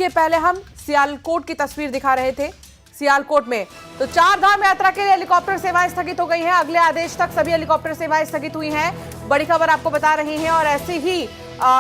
देखिए, पहले हम सियालकोट की तस्वीर दिखा रहे थे। सियालकोट में तो 4 धाम यात्रा के लिए हेलीकॉप्टर सेवाएं स्थगित हो गई हैं। अगले आदेश तक सभी हेलीकॉप्टर सेवाएं स्थगित हुई हैं। बड़ी खबर आपको बता रही हैं। और ऐसे ही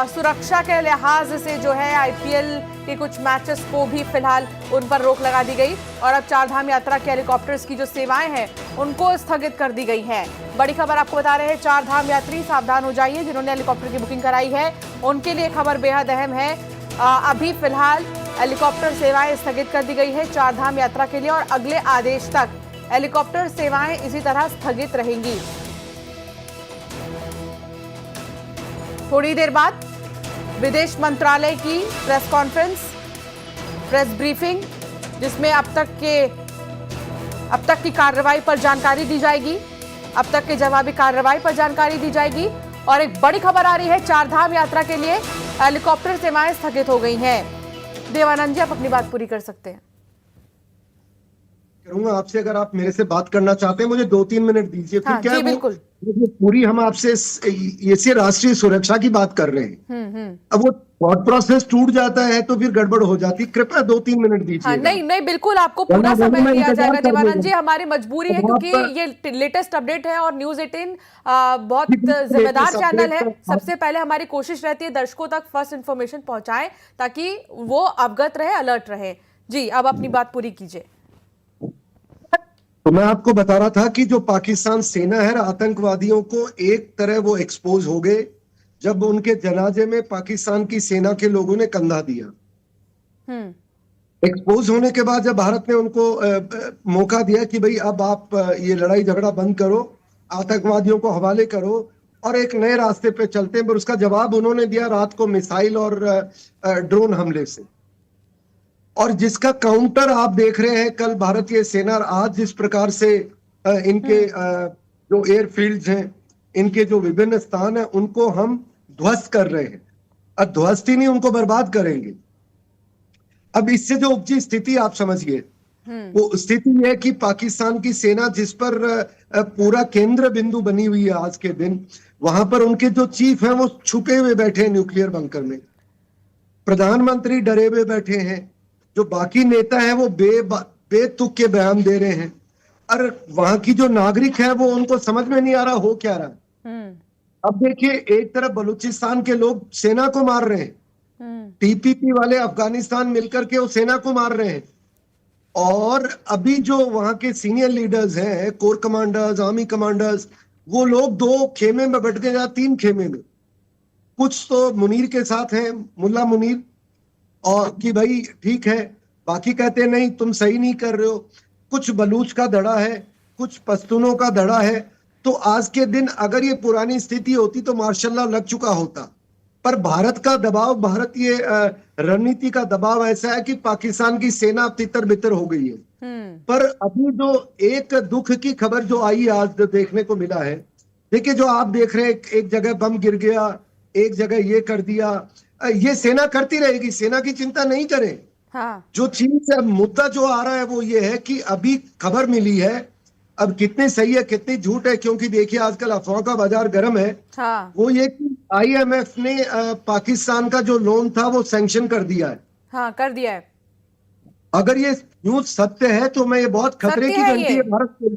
सुरक्षा के लिहाज से जो है आईपीएल के कुछ मैचेस को भी फिलहाल उन पर रोक लगा दी गई और अब 4 धाम यात्रा के हेलीकॉप्टर्स की जो सेवाएं हैं उनको स्थगित कर दी गई हैं। बड़ी खबर आपको बता रहे हैं, 4 धाम यात्री सावधान हो जाइए। जिन्होंने हेलीकॉप्टर की बुकिंग कराई है उनके लिए खबर बेहद अहम है। अभी फिलहाल हेलीकॉप्टर सेवाएं स्थगित कर दी गई है 4 धाम यात्रा के लिए और अगले आदेश तक हेलीकॉप्टर सेवाएं इसी तरह स्थगित रहेंगी। थोड़ी देर बाद विदेश मंत्रालय की प्रेस कॉन्फ्रेंस, प्रेस ब्रीफिंग, जिसमें अब तक की कार्रवाई पर जानकारी दी जाएगी, अब तक की जवाबी कार्रवाई पर जानकारी दी जाएगी। और एक बड़ी खबर आ रही है, 4 धाम यात्रा के लिए हेलीकॉप्टर सेवाएं स्थगित हो गई हैं। देवानंद जी, आप अपनी बात पूरी कर सकते हैं। करूंगा आपसे, अगर आप मेरे से बात करना चाहते हैं मुझे 2-3 मिनट दीजिए। फिर हाँ, क्या जी, बिल्कुल। पूरी हम आपसे ये राष्ट्रीय सुरक्षा की बात कर रहे हैं। अब वो थॉट प्रोसेस टूट जाता है तो फिर गड़बड़ हो जाती। कृपया 2-3 मिनट दीजिए। हाँ, नहीं, बिल्कुल आपको पूरा समय दिया जाएगा देवानंद जी। हमारी मजबूरी है क्योंकि ये लेटेस्ट अपडेट है और न्यूज 18 बहुत जिम्मेदार चैनल है। सबसे पहले हमारी कोशिश रहती है दर्शकों तक फर्स्ट इंफॉर्मेशन पहुंचाएं ताकि वो अवगत रहे, अलर्ट रहे। जी, अब अपनी बात पूरी कीजिए। तो मैं आपको बता रहा था कि जो पाकिस्तान सेना है, आतंकवादियों को एक तरह वो एक्सपोज हो गए जब उनके जनाजे में पाकिस्तान की सेना के लोगों ने कंधा दिया। एक्सपोज होने के बाद जब भारत ने उनको मौका दिया कि भाई अब आप ये लड़ाई झगड़ा बंद करो, आतंकवादियों को हवाले करो और एक नए रास्ते पे चलते हैं, पर उसका जवाब उन्होंने दिया रात को मिसाइल और ड्रोन हमले से। और जिसका काउंटर आप देख रहे हैं कल भारतीय सेना आज जिस प्रकार से इनके जो एयरफील्ड्स हैं, इनके जो विभिन्न स्थान हैं, उनको हम ध्वस्त कर रहे हैं। अब ध्वस्त ही नहीं, उनको बर्बाद करेंगे। अब इससे जो उपजी स्थिति आप समझिए, वो स्थिति है कि पाकिस्तान की सेना जिस पर पूरा केंद्र बिंदु बनी हुई है आज के दिन, वहां पर उनके जो चीफ हैं वो छुपे हुए बैठे हैं न्यूक्लियर बंकर में। प्रधानमंत्री डरे हुए बैठे हैं, जो बाकी नेता हैं वो बेतुक के बयान दे रहे हैं और वहां की जो नागरिक है वो उनको समझ में नहीं आ रहा हो क्या रहा। अब देखिए, एक तरफ बलूचिस्तान के लोग सेना को मार रहे हैं, टीपीपी वाले अफगानिस्तान मिलकर के वो सेना को मार रहे हैं। और अभी जो वहां के सीनियर लीडर्स हैं, कोर कमांडर्स, आर्मी कमांडर्स, वो लोग 2 खेमे में बैठ गए या 3 खेमे में। कुछ तो मुनीर के साथ हैं, मुल्ला मुनीर, और कि भाई ठीक है, बाकी कहते हैं नहीं तुम सही नहीं कर रहे हो। कुछ बलूच का धड़ा है, कुछ पश्तूनों का धड़ा है। तो आज के दिन अगर ये पुरानी स्थिति होती तो मार्शल लग चुका होता। पर भारत का दबाव, भारतीय रणनीति का दबाव ऐसा है कि पाकिस्तान की सेना तितर बितर हो गई है। पर अभी जो एक दुख की खबर जो आई आज देखने को मिला है, देखिए जो आप देख रहे हैं, एक जगह बम गिर गया, एक जगह ये कर दिया, ये सेना करती रहेगी, सेना की चिंता नहीं करें। हाँ। जो चीज मुद्दा जो आ रहा है वो ये है कि अभी खबर मिली है, अब कितनी सही है कितनी झूठ है, क्योंकि देखिए आजकल अफवाह का बाजार गर्म है। हाँ। वो ये कि आईएमएफ ने पाकिस्तान का जो लोन था वो सैंक्शन कर दिया है। हाँ, कर दिया है। अगर ये न्यूज सत्य है तो मैं ये बहुत खतरे की घंटी है भारत के।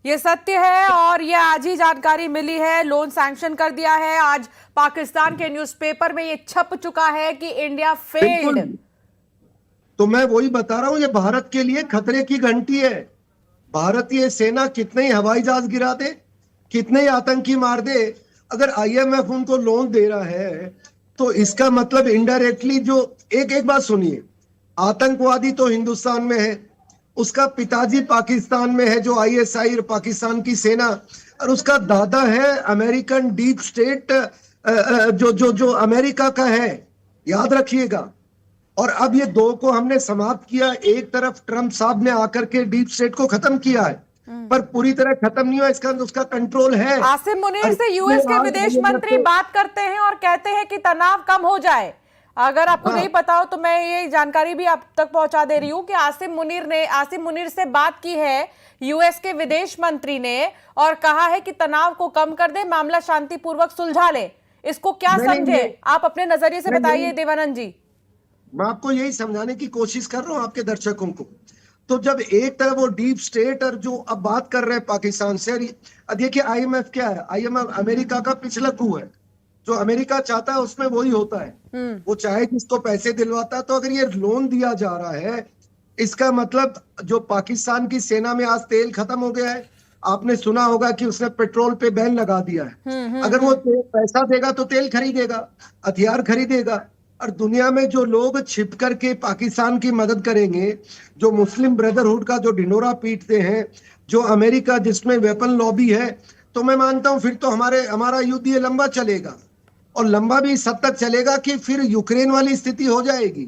ये सत्य है और ये आज ही जानकारी मिली है, लोन सैंक्शन कर दिया है। आज पाकिस्तान के न्यूज़पेपर में ये छप चुका है कि इंडिया फेल्ड। तो मैं वही बता रहा हूं, ये भारत के लिए खतरे की घंटी है। भारतीय सेना कितने ही हवाई जहाज गिरा दे, कितने ही आतंकी मार दे, अगर आईएमएफ उनको लोन दे रहा है तो इसका मतलब इनडायरेक्टली जो एक बात सुनिए, आतंकवादी तो हिंदुस्तान में है, उसका पिताजी पाकिस्तान में है जो आईएसआई, पाकिस्तान की सेना, और उसका दादा है अमेरिकन डीप स्टेट, जो अमेरिका का है, याद रखिएगा। और अब ये 2 को हमने समाप्त किया। एक तरफ ट्रंप साहब ने आकर के डीप स्टेट को खत्म किया है, पर पूरी तरह खत्म नहीं हुआ, इसका उसका कंट्रोल है। आसिम मुनीर से यूएस के विदेश मंत्री बात करते हैं और कहते हैं कि तनाव कम हो जाए। अगर आपको नहीं पता हो तो मैं ये जानकारी भी आप तक पहुंचा दे रही हूं कि आसिम मुनीर से बात की है यूएस के विदेश मंत्री ने और कहा है कि तनाव को कम कर दे, मामला शांतिपूर्वक सुलझा ले। इसको क्या समझे आप? अपने नजरिए से बताइए देवानंद जी। मैं आपको यही समझाने की कोशिश कर रहा हूं आपके दर्शकों को। तो जब एक तरफ वो डीप स्टेट और जो अब बात कर रहे हैं पाकिस्तान से, देखिए आईएमएफ क्या है, आईएमएफ अमेरिका का पिछला coup है। जो अमेरिका चाहता है उसमें वही होता है। वो चाहे किसको पैसे दिलवाता है। तो अगर ये लोन दिया जा रहा है, इसका मतलब जो पाकिस्तान की सेना में आज तेल खत्म हो गया है। आपने सुना होगा कि उसने पेट्रोल पे बैन लगा दिया है। अगर वो पैसा देगा तो तेल खरीदेगा, हथियार खरीदेगा। और दुनिया में जो लोग छिप करके पाकिस्तान की मदद करेंगे, जो मुस्लिम ब्रदरहुड का जो ढिंढोरा पीटते हैं, जो अमेरिका जिसमें वेपन लॉबी है, तो मैं मानता हूं फिर तो हमारा युद्ध ये लंबा चलेगा। और लंबा भी इस हद तक चलेगा कि फिर यूक्रेन वाली स्थिति हो जाएगी।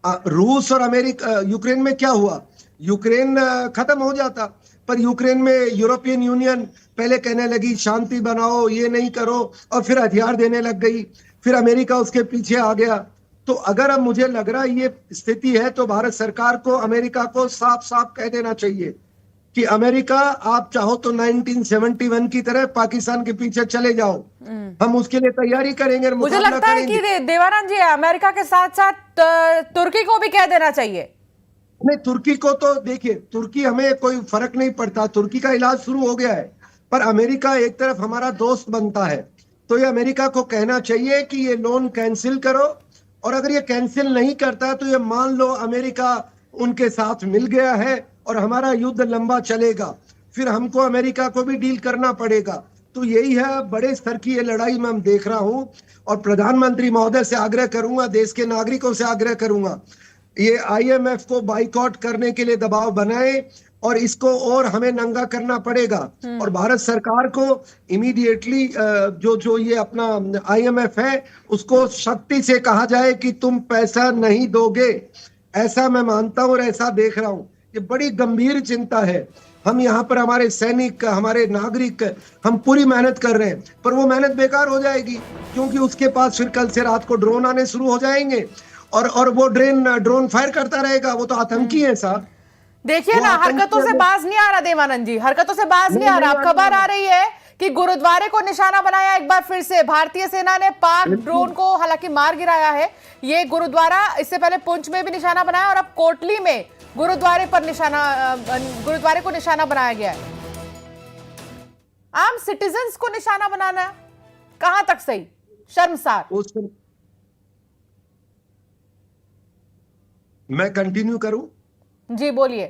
रूस और अमेरिका, यूक्रेन में क्या हुआ, यूक्रेन खत्म हो जाता, पर यूक्रेन में यूरोपियन यूनियन पहले कहने लगी शांति बनाओ, ये नहीं करो, और फिर हथियार देने लग गई। फिर अमेरिका उसके पीछे आ गया। तो अगर अब मुझे लग रहा है ये स्थिति है, तो भारत सरकार को अमेरिका को साफ साफ कह देना चाहिए कि अमेरिका, आप चाहो तो 1971 की तरह पाकिस्तान के पीछे चले जाओ, हम उसके लिए तैयारी करेंगे। मुझे लगता है कि देवानंद जी, अमेरिका के साथ साथ तुर्की को भी कह देना चाहिए। नहीं, तुर्की को तो देखिए, तुर्की हमें कोई फर्क नहीं पड़ता, तुर्की का इलाज शुरू हो गया है। पर अमेरिका एक तरफ हमारा दोस्त बनता है, तो ये अमेरिका को कहना चाहिए कि ये लोन कैंसिल करो। और अगर ये कैंसिल नहीं करता तो ये मान लो अमेरिका उनके साथ मिल गया है और हमारा युद्ध लंबा चलेगा, फिर हमको अमेरिका को भी डील करना पड़ेगा। तो यही है, बड़े स्तर की ये लड़ाई मैं देख रहा हूं। और प्रधानमंत्री महोदय से आग्रह करूंगा, देश के नागरिकों से आग्रह करूंगा, ये आईएमएफ को बाइकआउट करने के लिए दबाव बनाए, और इसको और हमें नंगा करना पड़ेगा। और भारत सरकार को इमीडिएटली जो ये अपना आईएमएफ है, उसको शक्ति से कहा जाए कि तुम पैसा नहीं दोगे। ऐसा मैं मानता हूं और ऐसा देख रहा हूं। ये बड़ी गंभीर चिंता है। हम यहाँ पर हमारे सैनिक, हमारे नागरिक, हम पूरी मेहनत कर रहे हैं, पर वो मेहनत बेकार हो जाएगी, क्योंकि उसके पास फिर कल से रात को ड्रोन आने शुरू हो जाएंगे, और वो ड्रोन फायर करता रहेगा। वो तो आतंकी है साहब। देखिए ना, हरकतों से बाज नहीं आ रहा देवानंद जी, हरकतों से बाज नहीं आ रहा। अब खबर आ रही है कि गुरुद्वारे को निशाना बनाया एक बार फिर से भारतीय सेना ने। पाक ड्रोन को हालांकि मार गिराया है। ये गुरुद्वारा इससे पहले पुंछ में भी निशाना बनाया, और अब कोटली में गुरुद्वारे को निशाना बनाया गया है। आम सिटीजन्स को निशाना बनाना कहां तक सही? शर्मसार। मैं कंटिन्यू करूं? जी बोलिए।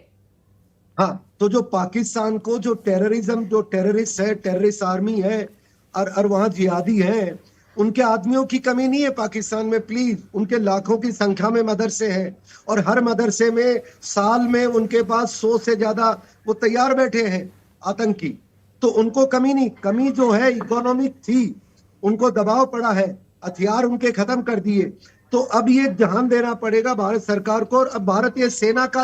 हाँ, तो जो पाकिस्तान को जो टेररिज्म, जो टेररिस्ट है, टेररिस्ट आर्मी है, और वहां जिहादी है, उनके आदमियों की कमी नहीं है पाकिस्तान में। प्लीज, उनके लाखों की संख्या में मदरसे हैं, और हर मदरसे में साल में उनके पास 100 से ज्यादा वो तैयार बैठे हैं आतंकी। तो उनको कमी नहीं, कमी जो है इकोनॉमिक थी, उनको दबाव पड़ा है, हथियार उनके खत्म कर दिए। तो अब ये ध्यान देना पड़ेगा भारत सरकार को। और अब भारतीय सेना का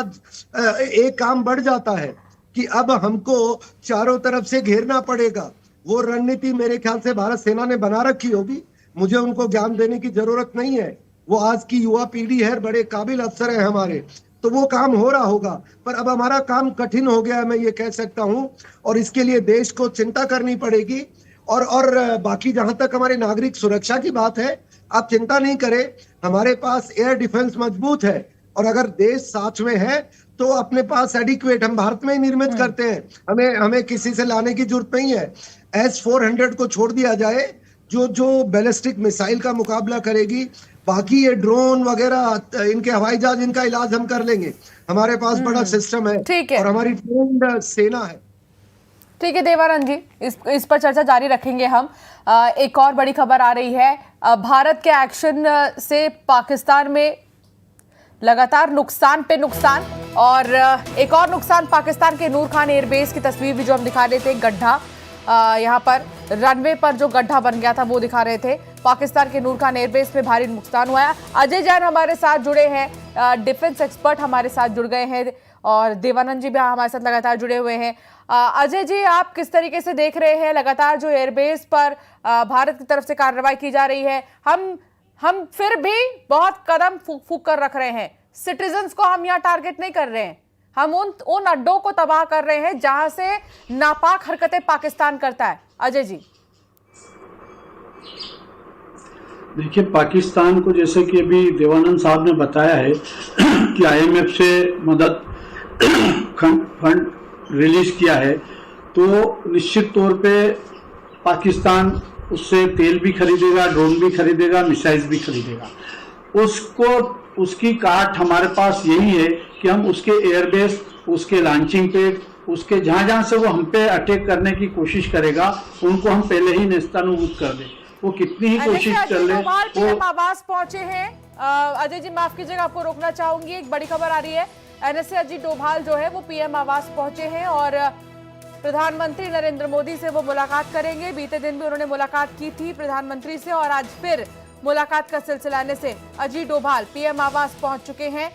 एक काम बढ़ जाता है कि अब हमको चारों तरफ से घेरना पड़ेगा। वो रणनीति मेरे ख्याल से भारत सेना ने बना रखी होगी, मुझे उनको ज्ञान देने की जरूरत नहीं है। वो आज की युवा पीढ़ी है, बड़े काबिल अफसर है हमारे, तो वो काम हो रहा होगा। पर अब हमारा काम कठिन हो गया है, मैं ये कह सकता हूं, और इसके लिए देश को चिंता करनी पड़ेगी। और बाकी जहां तक हमारे नागरिक सुरक्षा की बात है, आप चिंता नहीं करें, हमारे पास एयर डिफेंस मजबूत है। और अगर देश साथ में है तो अपने पास एडिक्वेट, हम भारत में ही निर्मित करते हैं, हमें किसी से लाने की जरूरत नहीं है। S-400 को छोड़ दिया जाए, जो बैलिस्टिक मिसाइल का मुकाबला करेगी। बाकी ये ड्रोन वगैरह, इनके हवाई जहाज, इनका इलाज हम कर लेंगे। हमारे पास बड़ा सिस्टम है, और हमारी ट्रेन्ड सेना है। ठीक है देवानंद जी, इस पर चर्चा जारी रखेंगे हम। एक और बड़ी खबर आ रही है, भारत के एक्शन से पाकिस्तान में लगातार नुकसान पे नुकसान, और एक और नुकसान पाकिस्तान के नूर खान एयरबेस की तस्वीर भी जो हम दिखा रहे थे, गड्ढा यहाँ पर रनवे पर जो गड्ढा बन गया था वो दिखा रहे थे। पाकिस्तान के नूर खान एयरबेस में भारी नुकसान हुआ है। अजय जैन हमारे साथ जुड़े हैं, डिफेंस एक्सपर्ट हमारे साथ जुड़ गए हैं, और देवानंद जी भी हमारे साथ लगातार जुड़े हुए हैं। अजय जी, आप किस तरीके से देख रहे हैं लगातार जो एयरबेस पर भारत की तरफ से कार्रवाई की जा रही है? हम फिर भी बहुत कदम फूक कर रख रहे हैं, सिटीजन्स को हम यहाँ टारगेट नहीं कर रहे हैं, हम उन अड्डों को तबाह कर रहे हैं जहां से नापाक हरकतें पाकिस्तान करता है। अजय जी। देखिए, पाकिस्तान को जैसे कि अभी देवानंद साहब ने बताया है कि आईएमएफ से मदद फंड रिलीज किया है, तो निश्चित तौर पे पाकिस्तान उससे तेल भी खरीदेगा, ड्रोन भी खरीदेगा, मिसाइल्स भी खरीदेगा। उसकी काट हमारे पास यही है कि हम उसके एयरबेस, उसके लॉन्चिंग पैड, उसके जहां से वो हम पे अटैक करने की कोशिश करेगा, उनको हम पहले ही नेस्तनाबूद कर दें। वो कितनी ही कोशिश कर ले। पीएम आवास पहुंचे हैं। अजय जी माफ कीजिएगा, आपको रोकना चाहूंगी। एक बड़ी खबर आ रही है, एनएसए अजीत डोभाल जो है वो पीएम आवास पहुंचे हैं और प्रधानमंत्री नरेंद्र मोदी से वो मुलाकात करेंगे। बीते दिन भी उन्होंने मुलाकात की थी प्रधानमंत्री से और आज फिर मुलाकात का सिलसिला। एनएसए अजीत डोभाल पीएम आवास पहुंच चुके हैं।